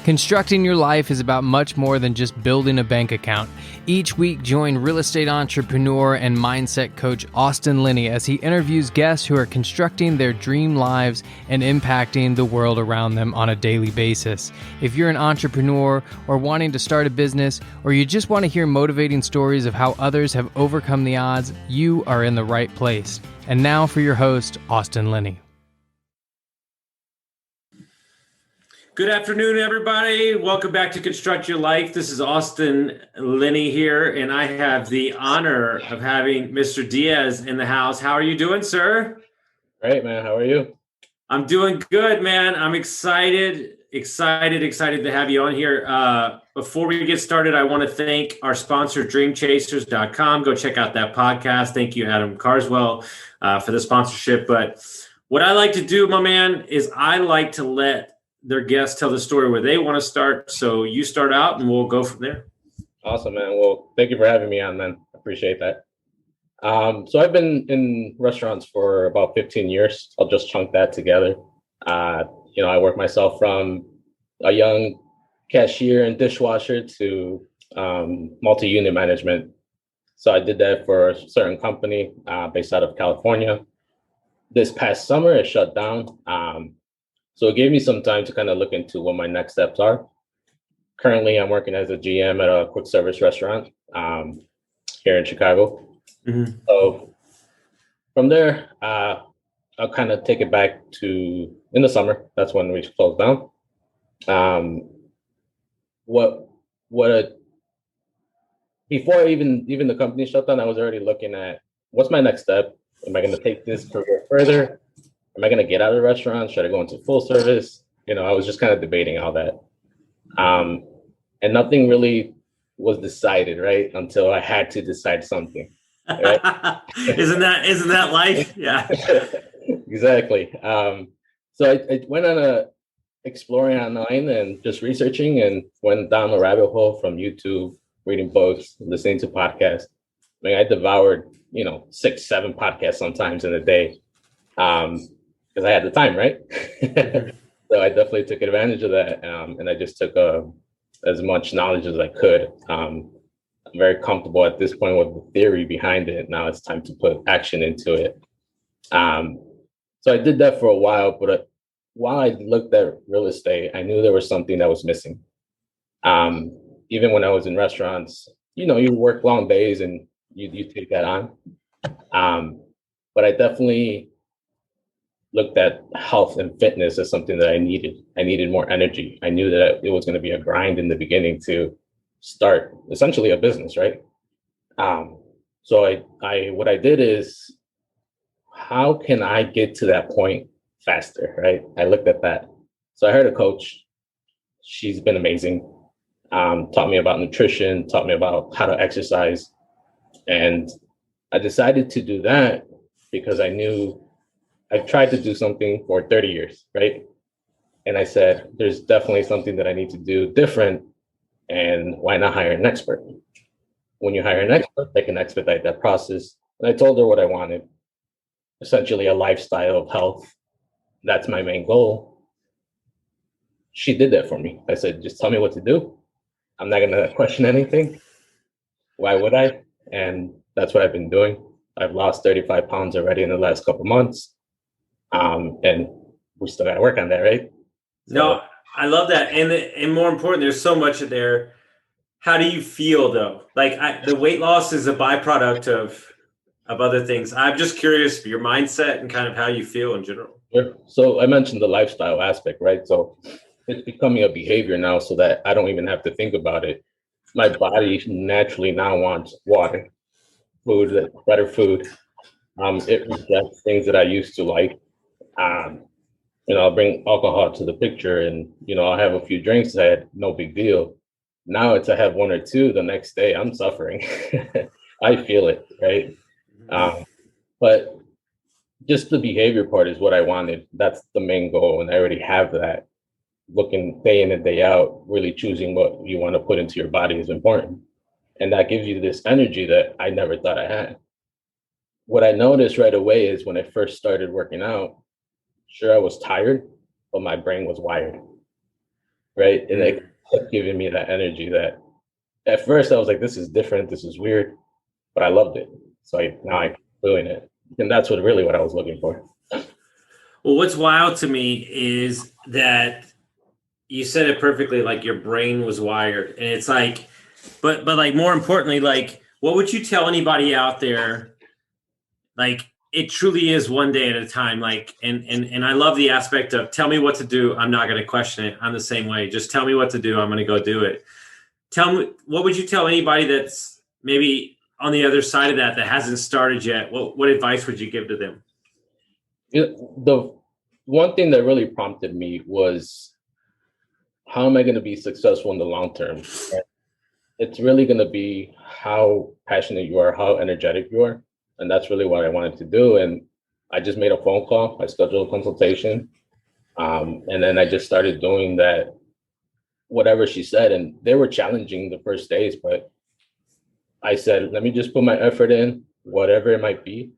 Constructing your life is about much more than just building a bank account. Each week, join real estate entrepreneur and mindset coach Austin Linney as he interviews guests who are constructing their dream lives and impacting the world around them on a daily basis. If you're an entrepreneur or wanting to start a business, or you just want to hear motivating stories of how others have overcome the odds, you are in the right place. And now for your host, Austin Linney. Good afternoon, everybody. Welcome back to Construct Your Life. This is Austin Linney here, and I have the honor of having Mr. Diaz in the house. How are you doing, sir? Great, man. How are you? I'm doing good, man. I'm excited to have you on here. Before we get started, I want to thank our sponsor, dreamchasers.com. Go check out that podcast. Thank you, Adam Carswell, for the sponsorship. But what I like to do, my man, is I like to let their guests tell the story where they want to start. So you start out and we'll go from there. Awesome, man. Well, thank you for having me on, man. I appreciate that. So I've been in restaurants for about 15 years. I'll just chunk that together. I work myself from a young cashier and dishwasher to multi-unit management. So I did that for a certain company based out of California. This past summer, it shut down. So it gave me some time to kind of look into what my next steps are. Currently, I'm working as a GM at a quick service restaurant here in Chicago. Mm-hmm. So from there, I'll kind of take it back to in the summer. That's when we closed down. Before even the company shut down, I was already looking at what's my next step. Am I going to take this career further? Am I going to get out of the restaurant? Should I go into full service? I was just kind of debating all that. And nothing really was decided, right? Until I had to decide something. Right? Isn't that life? Yeah. Exactly. So I went on exploring online and just researching and went down a rabbit hole from YouTube, reading books, listening to podcasts. I devoured, 6-7 podcasts sometimes in a day. Because I had the time, right? So I definitely took advantage of that. And I just took as much knowledge as I could. I'm very comfortable at this point with the theory behind it. Now it's time to put action into it. So I did that for a while, but while I looked at real estate, I knew there was something that was missing. Even when I was in restaurants, you work long days and you take that on. But I definitely looked at health and fitness as something that I needed. I needed more energy. I knew that it was going to be a grind in the beginning to start essentially a business, right? So what I did is, how can I get to that point faster, right? I looked at that. So I hired a coach. She's been amazing. Taught me about nutrition, taught me about how to exercise. And I decided to do that because I knew I've tried to do something for 30 years, right? And I said, there's definitely something that I need to do different. And why not hire an expert? When you hire an expert, they can expedite that process. And I told her what I wanted, essentially a lifestyle of health. That's my main goal. She did that for me. I said, just tell me what to do. I'm not going to question anything. Why would I? And that's what I've been doing. I've lost 35 pounds already in the last couple months. And we still got to work on that, right? So, no, I love that. And more important, there's so much in there. How do you feel though? Like the weight loss is a byproduct of other things. I'm just curious your mindset and kind of how you feel in general. Sure. So I mentioned the lifestyle aspect, right? So it's becoming a behavior now so that I don't even have to think about it. My body naturally now wants water, food, better food. It rejects things that I used to like. I'll bring alcohol to the picture and, I'll have a few drinks. I had no big deal. Now I have one or two the next day, I'm suffering. I feel it, right? But just the behavior part is what I wanted. That's the main goal. And I already have that. Looking day in and day out, really choosing what you want to put into your body is important. And that gives you this energy that I never thought I had. What I noticed right away is when I first started working out, sure, I was tired, but my brain was wired. right? And it kept giving me that energy that at first I was like, this is different, this is weird, but I loved it. So now I'm doing it. And that's what I was looking for. Well, what's wild to me is that you said it perfectly, like your brain was wired. And it's like, but like more importantly, like what would you tell anybody out there? Like it truly is one day at a time. Like, and I love the aspect of tell me what to do. I'm not going to question it. I'm the same way. Just tell me what to do. I'm going to go do it. Tell me, what would you tell anybody that's maybe on the other side of that hasn't started yet? What advice would you give to them? The one thing that really prompted me was, how am I going to be successful in the long term? And it's really going to be how passionate you are, how energetic you are. And that's really what I wanted to do. And I just made a phone call. I scheduled a consultation. And then I just started doing that, whatever she said. And they were challenging the first days, but I said, let me just put my effort in, whatever it might be.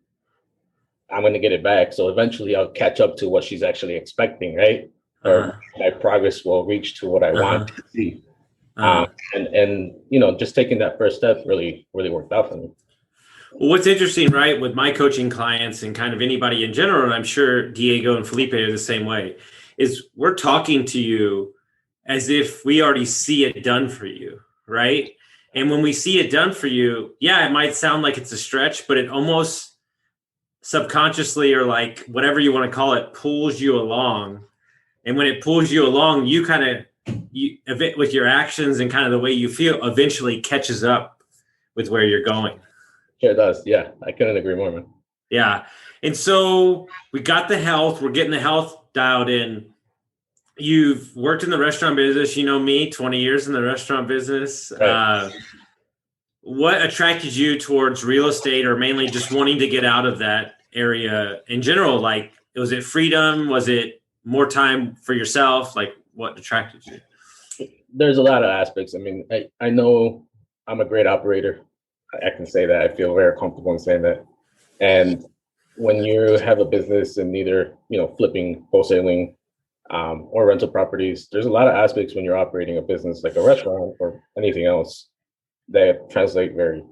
I'm going to get it back. So eventually I'll catch up to what she's actually expecting, right? Or my progress will reach to what I want to see. And just taking that first step really worked out for me. Well, what's interesting, right, with my coaching clients and kind of anybody in general, and I'm sure Diego and Felipe are the same way, is we're talking to you as if we already see it done for you, right? And when we see it done for you, yeah, it might sound like it's a stretch, but it almost subconsciously, or like whatever you want to call it, pulls you along. And when it pulls you along, you kind of, with your actions and kind of the way you feel, eventually catches up with where you're going. Sure does. Yeah, I couldn't agree more, man. Yeah. And so we got the health. We're getting the health dialed in. You've worked in the restaurant business. You know me, 20 years in the restaurant business. Right. What attracted you towards real estate, or mainly just wanting to get out of that area in general? Like, was it freedom? Was it more time for yourself? Like, what attracted you? There's a lot of aspects. I mean, I know I'm a great operator. I can say that. I feel very comfortable in saying that. And when you have a business in either, flipping, wholesaling, or rental properties, there's a lot of aspects when you're operating a business like a restaurant or anything else that translate very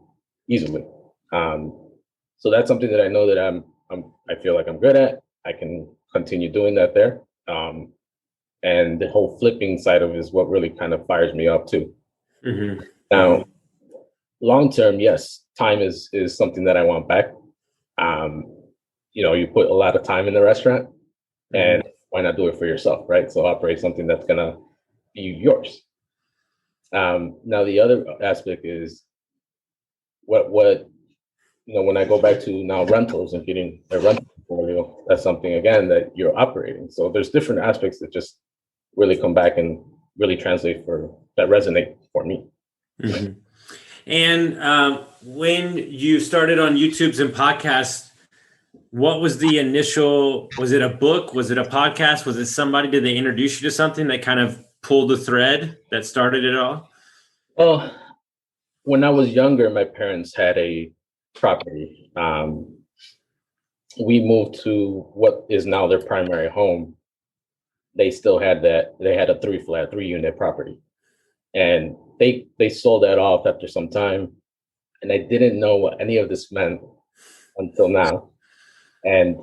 easily. So that's something that I know that I feel like I'm good at. I can continue doing that there. And the whole flipping side of it is what really kind of fires me up too. Mm-hmm. Now, long term, yes, time is something that I want back. You put a lot of time in the restaurant, and why not do it for yourself, right? So operate something that's gonna be yours. Now the other aspect is what when I go back to now rentals and getting a rental portfolio, that's something again that you're operating. So there's different aspects that just really come back and really translate that resonate for me. Mm-hmm. And when you started on YouTubes and podcasts, what was the initial, was it a book? Was it a podcast? Was it somebody, did they introduce you to something that kind of pulled the thread that started it all? Well, when I was younger, my parents had a property. We moved to what is now their primary home. They still had that. They had a 3-unit property. And they sold that off after some time. And I didn't know what any of this meant until now. And,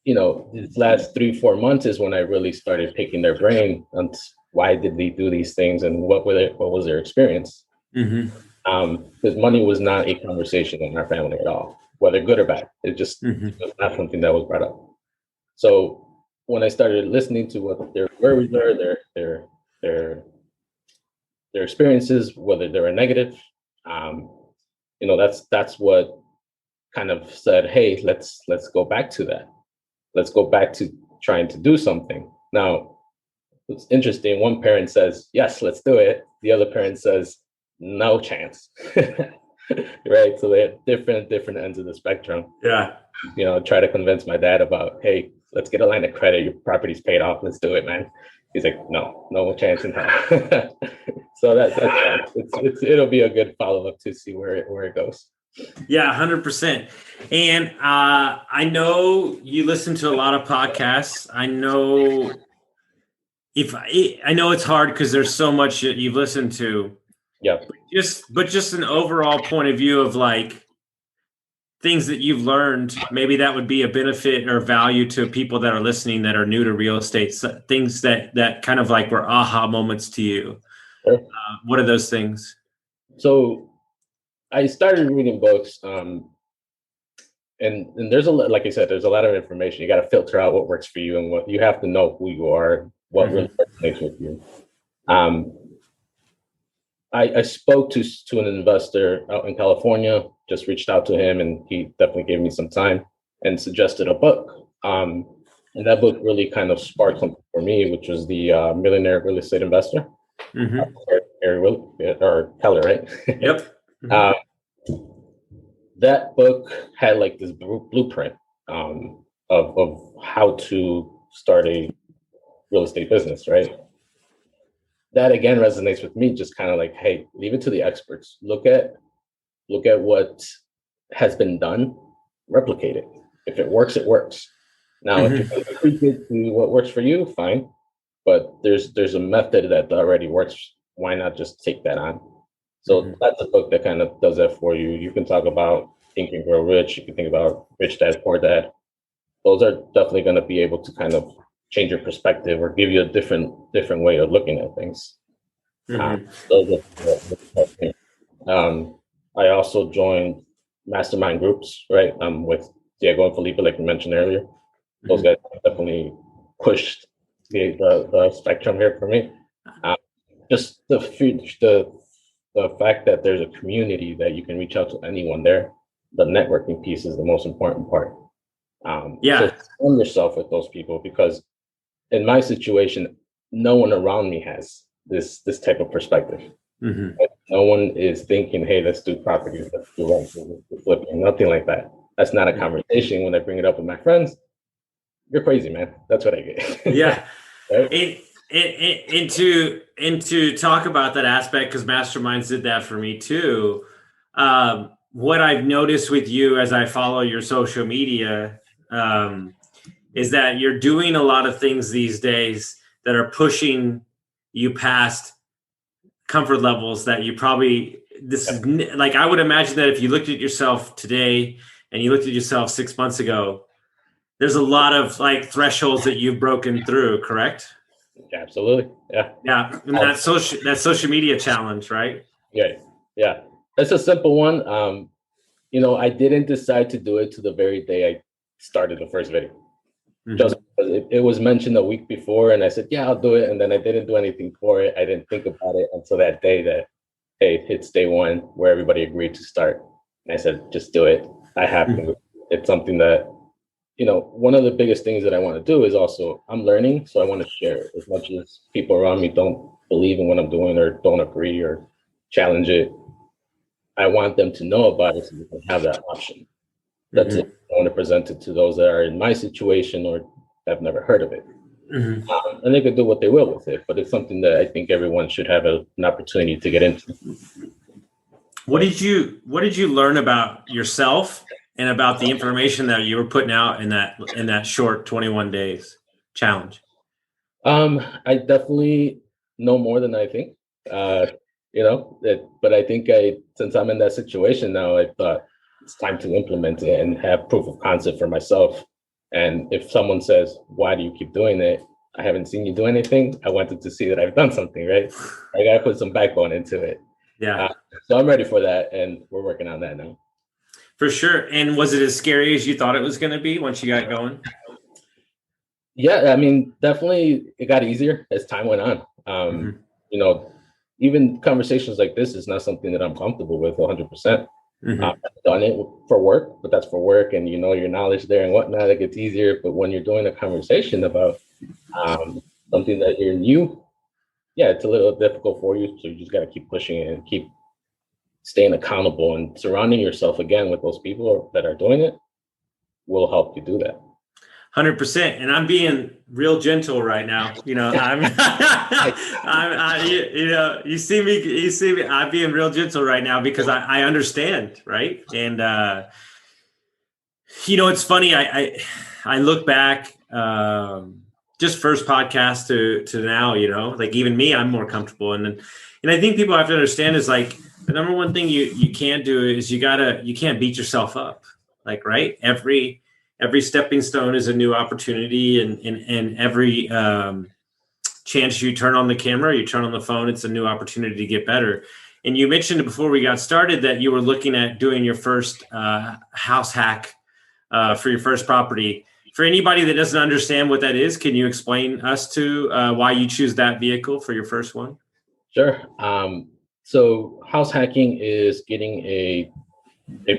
these last 3-4 months is when I really started picking their brain on why did they do these things and what was their experience. Mm-hmm. Because money was not a conversation in our family at all, whether good or bad. It just was not something that was brought up. So when I started listening to what their worries are, their experiences, whether they were negative, that's what kind of said, hey, let's go back to that. Let's go back to trying to do something. Now, it's interesting. One parent says, yes, let's do it. The other parent says, no chance. Right. So they have different ends of the spectrum. Yeah. Try to convince my dad about, hey, let's get a line of credit. Your property's paid off. Let's do it, man. He's like, no chance in hell. So that's it'll be a good follow-up to see where it goes. Yeah, 100%. And I know you listen to a lot of podcasts. I know I know it's hard because there's so much that you've listened to. Yeah. But just an overall point of view of like things that you've learned, maybe that would be a benefit or value to people that are listening that are new to real estate. So things that kind of like were aha moments to you. Sure. What are those things? So I started reading books, and there's like I said, there's a lot of information. You got to filter out what works for you, and what you have to know who you are, what really resonates with you. I spoke to an investor out in California, just reached out to him, and he definitely gave me some time and suggested a book. And that book really kind of sparked something for me, which was the Millionaire Real Estate Investor, or Keller, right? Yep. That book had like this blueprint of how to start a real estate business, right? That again resonates with me, just kind of like, hey, leave it to the experts. Look at what has been done, replicate it. If it works, it works. Now, if you can tweak it to what works for you, fine. But there's a method that already works. Why not just take that on? So that's a book that kind of does that for you. You can talk about Think and Grow Rich. You can think about Rich Dad, Poor Dad. Those are definitely going to be able to kind of change your perspective or give you a different way of looking at things. I also joined mastermind groups, right? With Diego and Felipe, like you mentioned earlier. Those guys definitely pushed the spectrum here for me. Just the fact that there's a community that you can reach out to anyone there. The networking piece is the most important part. So surround yourself with those people, because in my situation, no one around me has this type of perspective. No one is thinking, hey, let's do properties, let's do rent, let's do flipping, nothing like that. That's not a conversation. When I bring it up with my friends, you're crazy, man. That's what I get. Yeah. Right? And to talk about that aspect, because masterminds did that for me too. What I've noticed with you as I follow your social media is that you're doing a lot of things these days that are pushing you past comfort levels that you probably, is like, I would imagine that if you looked at yourself today and you looked at yourself 6 months ago, there's a lot of like thresholds that you've broken through, correct? Absolutely. Yeah. Yeah. And that social media challenge, right? Yeah. That's a simple one. I didn't decide to do it to the very day I started the first video. Just because it was mentioned a week before, and I said, yeah, I'll do it. And then I didn't do anything for it. I didn't think about it until that day that, hey, it's day one where everybody agreed to start. And I said, just do it. I have to. It's something that, one of the biggest things that I want to do is also, I'm learning, so I want to share it. As much as people around me don't believe in what I'm doing or don't agree or challenge it, I want them to know about it so they can have that option. That's it. I want to present it to those that are in my situation or have never heard of it. And they could do what they will with it, but it's something that I think everyone should have an opportunity to get into. What did you learn about yourself and about the information that you were putting out in that short 21 days challenge? I definitely know more than I think. But I think since I'm in that situation now, I thought it's time to implement it and have proof of concept for myself. And if someone says, why do you keep doing it? I haven't seen you do anything. I wanted to see that I've done something, right? I got to put some backbone into it. Yeah. So I'm ready for that. And we're working on that now. For sure. And was it as scary as you thought it was going to be once you got going? Yeah, I mean, definitely it got easier as time went on. Even conversations like this is not something that I'm comfortable with 100%. I've done it for work, but that's for work, and your knowledge there and whatnot, it gets easier. But when you're doing a conversation about something that you're new, it's a little difficult for you. So you just got to keep pushing it and keep staying accountable, and surrounding yourself again with those people that are doing it will help you do that. 100%. And I'm being real gentle right now. You see me, I'm being real gentle right now because I understand. Right. And, it's funny. I look back, just first podcast to now, like even me, I'm more comfortable. And I think people have to understand is like the number one thing you can't do is you can't beat yourself up. Like, right. Every stepping stone is a new opportunity, and every chance you turn on the camera, you turn on the phone, it's a new opportunity to get better. And you mentioned before we got started that you were looking at doing your first house hack for your first property. For anybody that doesn't understand what that is, can you explain us to why you choose that vehicle for your first one? Sure. So house hacking is getting a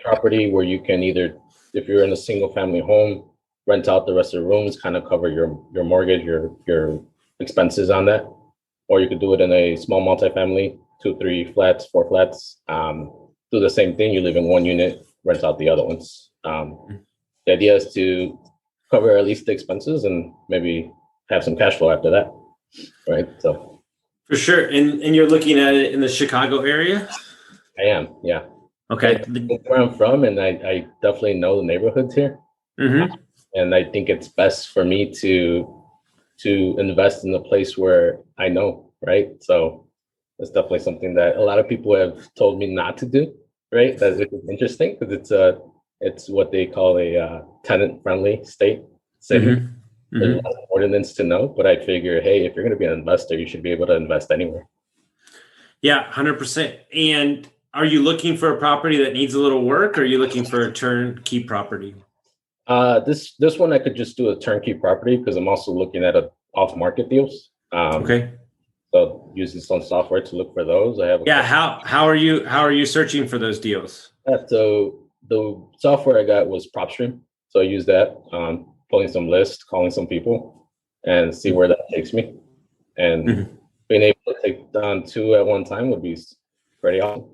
property where you can either, if you're in a single family home, rent out the rest of the rooms, kind of cover your mortgage, your expenses on that, or you could do it in a small multifamily, 2, 3 flats, 4 flats. Do the same thing. You live in one unit, rent out the other ones. The idea is to cover at least the expenses and maybe have some cash flow after that, right? So for sure. And you're looking at it in the Chicago area? I am, yeah. Okay. Where I'm from, and I definitely know the neighborhoods here. Mm-hmm. And I think it's best for me to invest in a place where I know, right? So it's definitely something that a lot of people have told me not to do, right? That is interesting because it's what they call a tenant-friendly city. Mm-hmm. There's a lot of ordinance to know, but I figure, hey, if you're going to be an investor, you should be able to invest anywhere. Yeah, 100%. And are you looking for a property that needs a little work, or are you looking for a turnkey property? This one I could just do a turnkey property because I'm also looking at off-market deals. Okay. So using some software to look for those. I have. How are you searching for those deals? So the software I got was PropStream. So I use that, pulling some lists, calling some people, and see where that takes me. And being able to take down 2 at one time would be pretty awesome.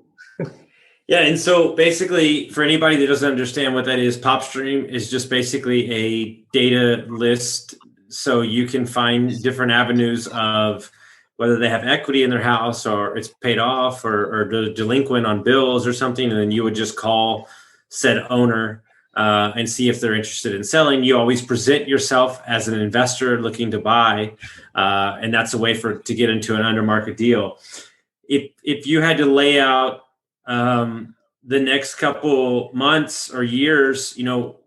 Yeah, and so basically, for anybody that doesn't understand what that is, PropStream is just basically a data list, so you can find different avenues of whether they have equity in their house or it's paid off or delinquent on bills or something, and then you would just call said owner and see if they're interested in selling. You always present yourself as an investor looking to buy, and that's a way to get into an under market deal. If you had to lay out the next couple months or years,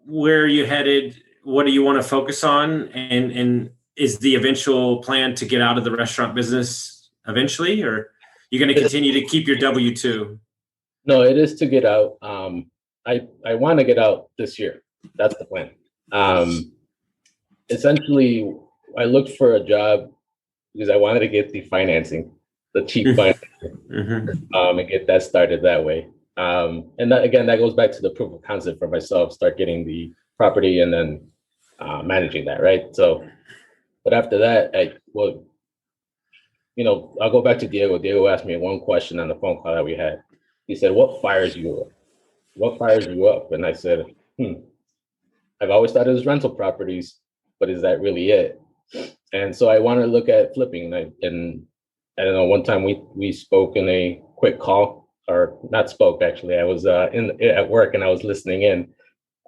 where are you headed? What do you want to focus on? And is the eventual plan to get out of the restaurant business eventually, or you're going to continue to keep your W-2? No, it is to get out. I want to get out this year. That's the plan. Essentially, I looked for a job because I wanted to get the financing, the cheap financing, and get that started that way. And that, again, that goes back to the proof of concept for myself, start getting the property and then managing that, right? So, but after that, I'll go back to Diego. Diego asked me one question on the phone call that we had. He said, what fires you up? What fires you up? And I said, I've always thought it was rental properties, but is that really it? And so I want to look at flipping. And I don't know, one time we spoke in a quick call, or not spoke, actually. I was at work and I was listening in,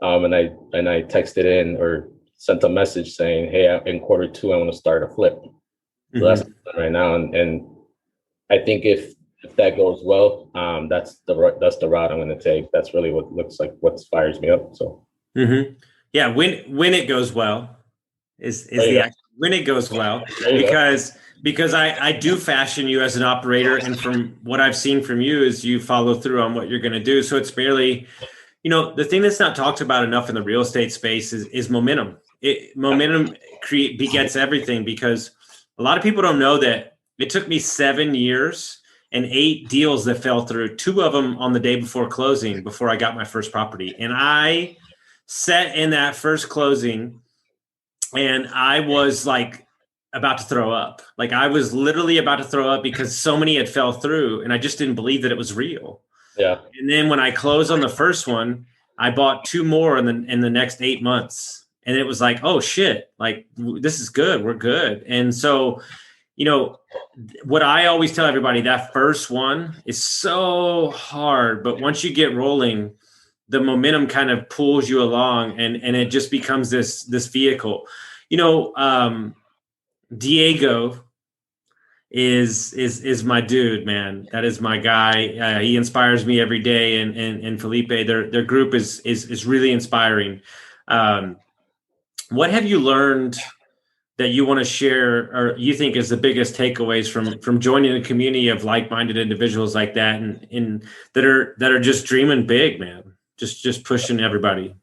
and I texted in or sent a message saying, hey, in Q2, I want to start a flip. So that's right now. And I think if that goes well, that's the route I'm going to take. That's really what looks like what fires me up. So, yeah, when it goes well is when it goes well, because I do fashion you as an operator, and from what I've seen from you is you follow through on what you're going to do. So it's barely, the thing that's not talked about enough in the real estate space is momentum. Momentum begets everything, because a lot of people don't know that it took me 7 years and 8 deals that fell through, 2 of them on the day before closing, before I got my first property. And I sat in that first closing and I was like about to throw up. Like I was literally about to throw up because so many had fell through and I just didn't believe that it was real. Yeah. And then when I closed on the first one, I bought 2 more in the next 8 months. And it was like, oh shit, like this is good. We're good. And so, what I always tell everybody, that first one is so hard, but once you get rolling, the momentum kind of pulls you along and it just becomes this vehicle. Diego is my dude, man. That is my guy. He inspires me every day. And Felipe, their group is really inspiring. What have you learned that you want to share, or you think is the biggest takeaways from joining a community of like-minded individuals like that, and that are just dreaming big, man, just pushing everybody?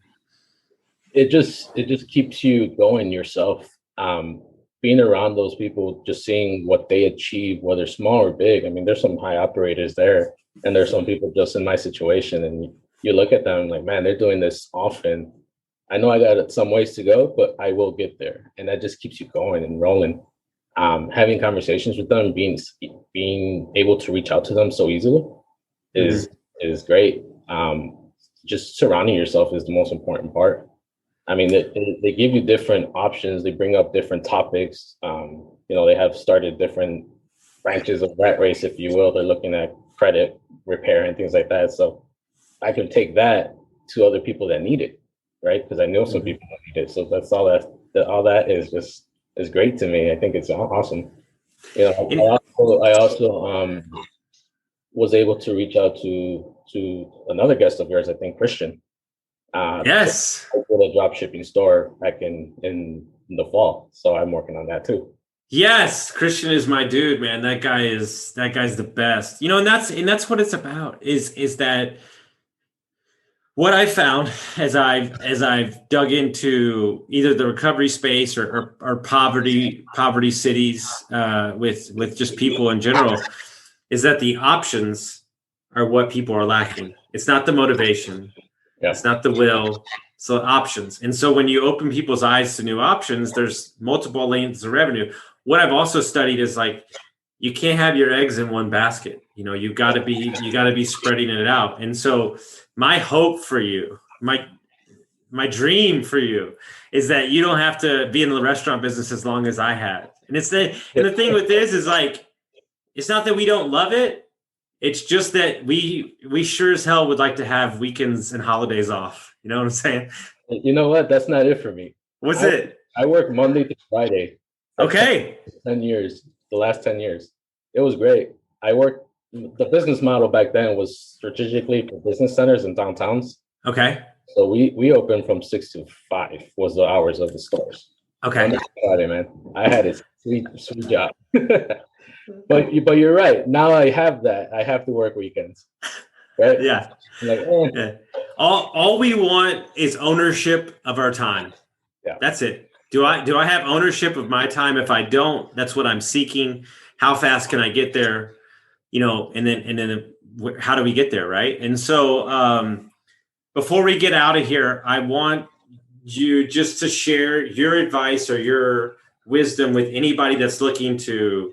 It just keeps you going yourself. Being around those people, just seeing what they achieve, whether small or big. I mean, there's some high operators there, and there's some people just in my situation, and you look at them like, man, they're doing this often. I know I got some ways to go, but I will get there, and that just keeps you going and rolling. Having conversations with them, being able to reach out to them so easily is great. Just surrounding yourself is the most important part. I mean, they give you different options. They bring up different topics. They have started different branches of Rat Race, if you will. They're looking at credit repair and things like that. So I can take that to other people that need it, right? Because I know some people that need it. So that's all that is great to me. I think it's awesome. I also was able to reach out to another guest of yours, I think Christian. Yes. With a drop shipping store back in the fall. So I'm working on that too. Yes, Christian is my dude, man. That guy's the best. And that's what it's about, is that what I found as I've dug into either the recovery space or poverty cities with just people in general, is that the options are what people are lacking. It's not the motivation. Yeah. It's not the will. So options. And so when you open people's eyes to new options, there's multiple lanes of revenue. What I've also studied is like, you can't have your eggs in one basket. You got to be spreading it out. And so my hope for you, my dream for you, is that you don't have to be in the restaurant business as long as I had. And the thing with this is like, it's not that we don't love it. It's just that we sure as hell would like to have weekends and holidays off. You know what I'm saying? You know what? That's not it for me. What's it? I work Monday to Friday. Okay. 10 years, the last 10 years. It was great. The business model back then was strategically for business centers and downtowns. Okay. So we opened from 6 to 5 was the hours of the stores. Okay. Monday to Friday, man. I had a sweet job. But you're right. Now I have that. I have to work weekends. Right? Yeah. Yeah. All we want is ownership of our time. Yeah. That's it. Do I have ownership of my time? If I don't, that's what I'm seeking. How fast can I get there? And then how do we get there, right? And so before we get out of here, I want you just to share your advice or your wisdom with anybody that's looking to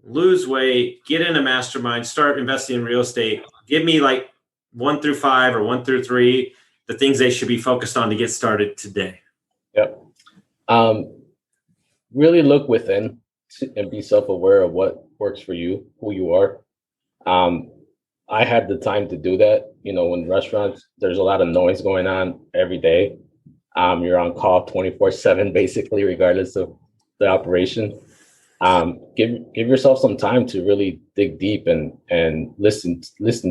lose weight, get in a mastermind, start investing in real estate. Give me like 1 through 5 or 1 through 3, the things they should be focused on to get started today. Yep. Really look within and be self-aware of what works for you, who you are. I had the time to do that. In restaurants, there's a lot of noise going on every day. You're on call 24/7, basically, regardless of the operation. Give yourself some time to really dig deep and listen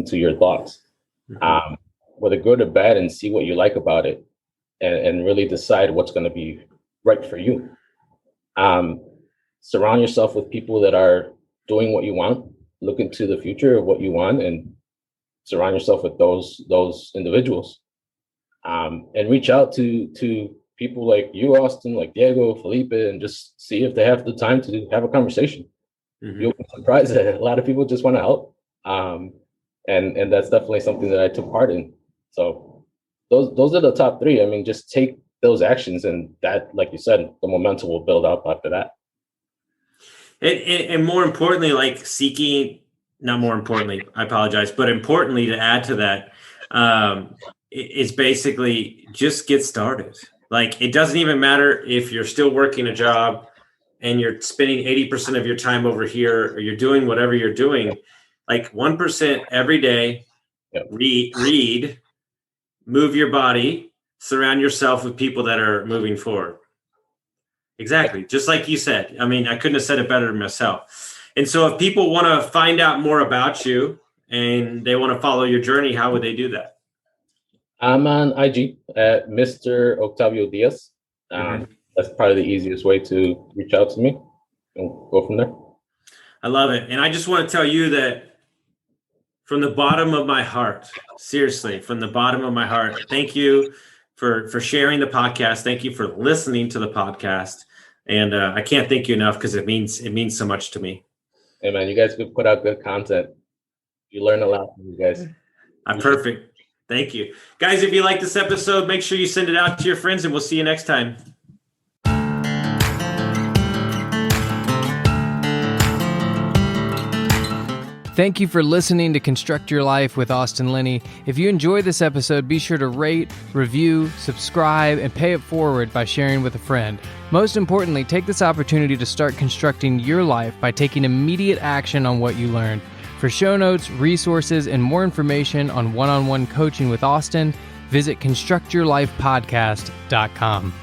to your thoughts, whether good or bad, and see what you like about it, and really decide what's going to be right for you. Surround yourself with people that are doing what you want. Look into the future of what you want, and surround yourself with those individuals. And reach out to people like you, Austin, like Diego, Felipe, and just see if they have the time to have a conversation. You'll be surprised that a lot of people just want to help. And that's definitely something that I took part in. So those are the top 3. I mean, just take those actions, and that, like you said, the momentum will build up after that. And more importantly, like not more importantly, I apologize, but importantly, to add to that, is basically just get started. Like, it doesn't even matter if you're still working a job and you're spending 80% of your time over here, or you're doing whatever you're doing, like 1% every day. Yep. Read, move your body, surround yourself with people that are moving forward. Exactly. Just like you said. I mean, I couldn't have said it better myself. And so if people want to find out more about you and they want to follow your journey, how would they do that? I'm on IG at Mr. Octavio Diaz. That's probably the easiest way to reach out to me and go from there. I love it. And I just want to tell you that from the bottom of my heart, seriously, from the bottom of my heart, thank you for sharing the podcast. Thank you for listening to the podcast. And I can't thank you enough because it means so much to me. Hey, man, you guys could put out good content. You learn a lot from you guys. Perfect. Thank you. Guys, if you like this episode, make sure you send it out to your friends, and we'll see you next time. Thank you for listening to Construct Your Life with Austin Linney. If you enjoyed this episode, be sure to rate, review, subscribe, and pay it forward by sharing with a friend. Most importantly, take this opportunity to start constructing your life by taking immediate action on what you learned. For show notes, resources, and more information on one-on-one coaching with Austin, visit constructyourlifepodcast.com.